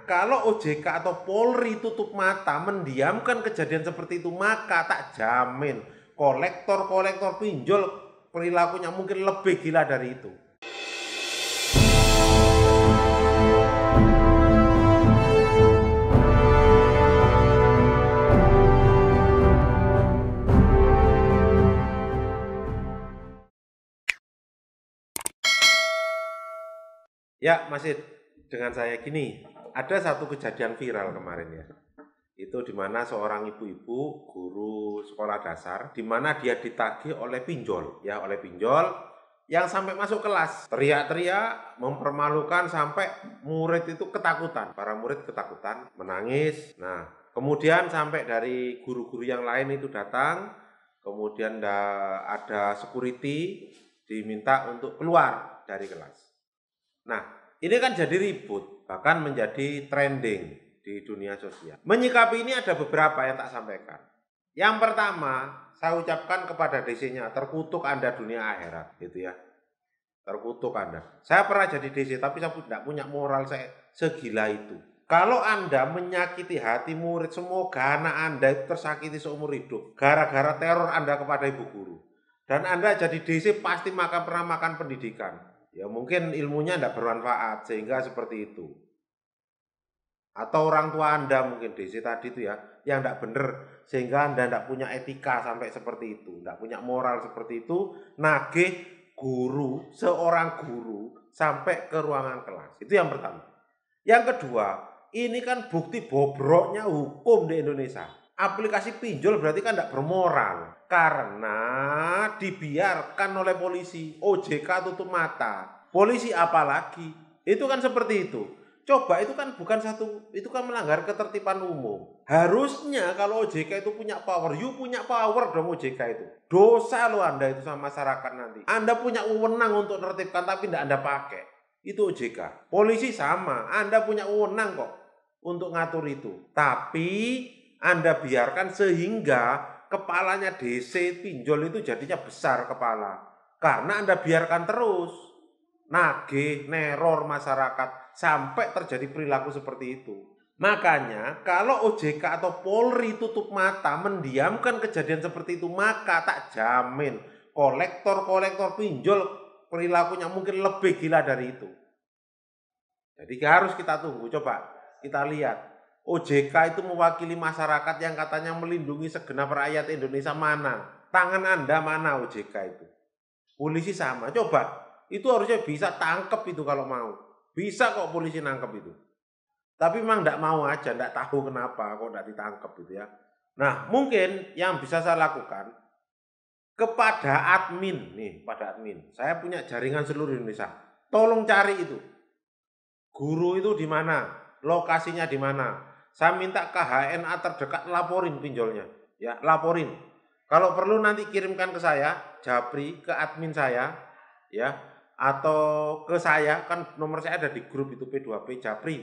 Kalau OJK atau Polri tutup mata mendiamkan kejadian seperti itu, maka tak jamin kolektor-kolektor pinjol perilakunya mungkin lebih gila dari itu. Ya, masih dengan saya gini. Ada satu kejadian viral kemarin ya. Itu di mana seorang ibu-ibu guru sekolah dasar di mana dia ditagih oleh pinjol, ya, oleh pinjol yang sampai masuk kelas, teriak-teriak, mempermalukan sampai murid itu ketakutan. Para murid ketakutan, menangis. Nah, kemudian sampai dari guru-guru yang lain itu datang, kemudian ada security diminta untuk keluar dari kelas. Nah, ini kan jadi ribut, bahkan menjadi trending di dunia sosial. Menyikapi ini ada beberapa yang tak sampaikan. Yang pertama, saya ucapkan kepada DC-nya, terkutuk Anda dunia akhirat, gitu ya. Terkutuk Anda. Saya pernah jadi DC, tapi saya tidak punya moral saya segila itu. Kalau Anda menyakiti hati murid, semoga anak Anda itu tersakiti seumur hidup gara-gara teror Anda kepada ibu guru. Dan Anda jadi DC pasti pernah makan pendidikan. Ya mungkin ilmunya tidak bermanfaat sehingga seperti itu. Atau orang tua Anda mungkin DC tadi itu ya, yang tidak benar sehingga Anda tidak punya etika sampai seperti itu, tidak punya moral seperti itu, nagih guru, seorang guru sampai ke ruangan kelas. Itu yang pertama. Yang kedua, ini kan bukti bobroknya hukum di Indonesia. Aplikasi pinjol berarti kan tidak bermoral karena dibiarkan oleh polisi. OJK tutup mata. Polisi apalagi? Itu kan seperti itu. Coba itu kan bukan itu kan melanggar ketertiban umum. Harusnya kalau OJK itu punya power, you punya power dong OJK itu. Dosa lo Anda itu sama masyarakat nanti. Anda punya wewenang untuk menertibkan tapi tidak Anda pakai. Itu OJK. Polisi sama, Anda punya wewenang kok untuk ngatur itu. Tapi Anda biarkan sehingga kepalanya DC pinjol itu jadinya besar kepala. Karena Anda biarkan terus nagih, neror masyarakat sampai terjadi perilaku seperti itu. Makanya kalau OJK atau Polri tutup mata mendiamkan kejadian seperti itu, maka tak jamin kolektor-kolektor pinjol perilakunya mungkin lebih gila dari itu. Jadi harus kita tunggu, coba kita lihat. OJK itu mewakili masyarakat yang katanya melindungi segenap rakyat Indonesia mana? Tangan Anda mana OJK itu? Polisi sama, coba. Itu harusnya bisa tangkep itu kalau mau. Bisa kok polisi nangkep itu. Tapi memang tidak mau aja, tidak tahu kenapa kok tidak ditangkep gitu ya. Nah mungkin yang bisa saya lakukan kepada admin nih, pada admin. Saya punya jaringan seluruh Indonesia. Tolong cari itu. Guru itu di mana? Lokasinya di mana? Saya minta ke HNA terdekat laporin pinjolnya. Ya, laporin. Kalau perlu nanti kirimkan ke saya, Japri, ke admin saya, ya, atau ke saya, kan nomor saya ada di grup itu P2P Japri.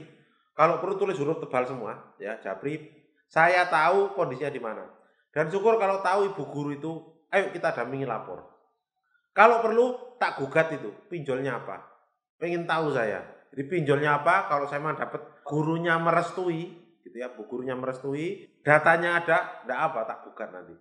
Kalau perlu tulis huruf tebal semua, ya, Japri. Saya tahu kondisinya di mana. Dan syukur kalau tahu ibu guru itu, ayo kita dampingi lapor. Kalau perlu tak gugat itu, pinjolnya apa? Pengen tahu saya. Jadi pinjolnya apa? Kalau saya mau dapat gurunya merestui, gitu ya, bu gurunya merestui, datanya ada, enggak apa, tak gugat nanti.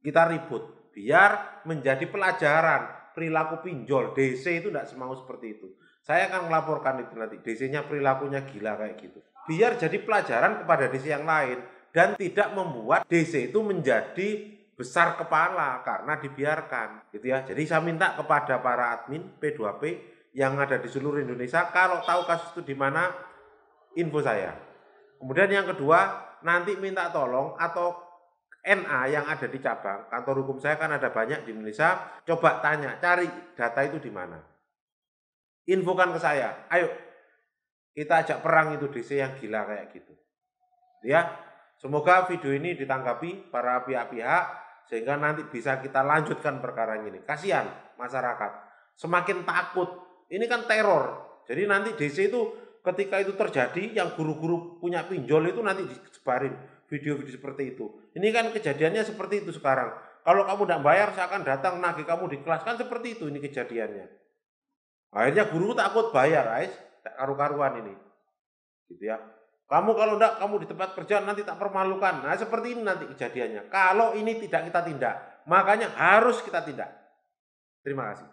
Kita ribut, biar menjadi pelajaran perilaku pinjol. DC itu enggak semau seperti itu. Saya akan melaporkan itu nanti, DC-nya perilakunya gila kayak gitu. Biar jadi pelajaran kepada DC yang lain dan tidak membuat DC itu menjadi besar kepala karena dibiarkan, gitu ya. Jadi saya minta kepada para admin P2P yang ada di seluruh Indonesia, kalau tahu kasus itu di mana, info saya. Kemudian yang kedua, nanti minta tolong atau NA yang ada di cabang, kantor hukum saya kan ada banyak di Indonesia, coba tanya, cari data itu di mana. Infokan ke saya, ayo kita ajak perang itu DC yang gila kayak gitu. Ya, semoga video ini ditanggapi para pihak-pihak sehingga nanti bisa kita lanjutkan perkara ini. Kasihan masyarakat, semakin takut. Ini kan teror. Jadi nanti DC itu ketika itu terjadi, yang guru-guru punya pinjol itu nanti disebarin video-video seperti itu. Ini kan kejadiannya seperti itu sekarang. Kalau kamu tidak bayar, saya akan datang nagih kamu di kelas. Kan seperti itu ini kejadiannya. Akhirnya guru takut bayar, guys. Tak karu-karuan ini. gitu ya. Kamu kalau enggak, kamu di tempat kerja nanti tak permalukan. Nah, seperti ini nanti kejadiannya. Kalau ini tidak kita tindak, makanya harus kita tindak. Terima kasih.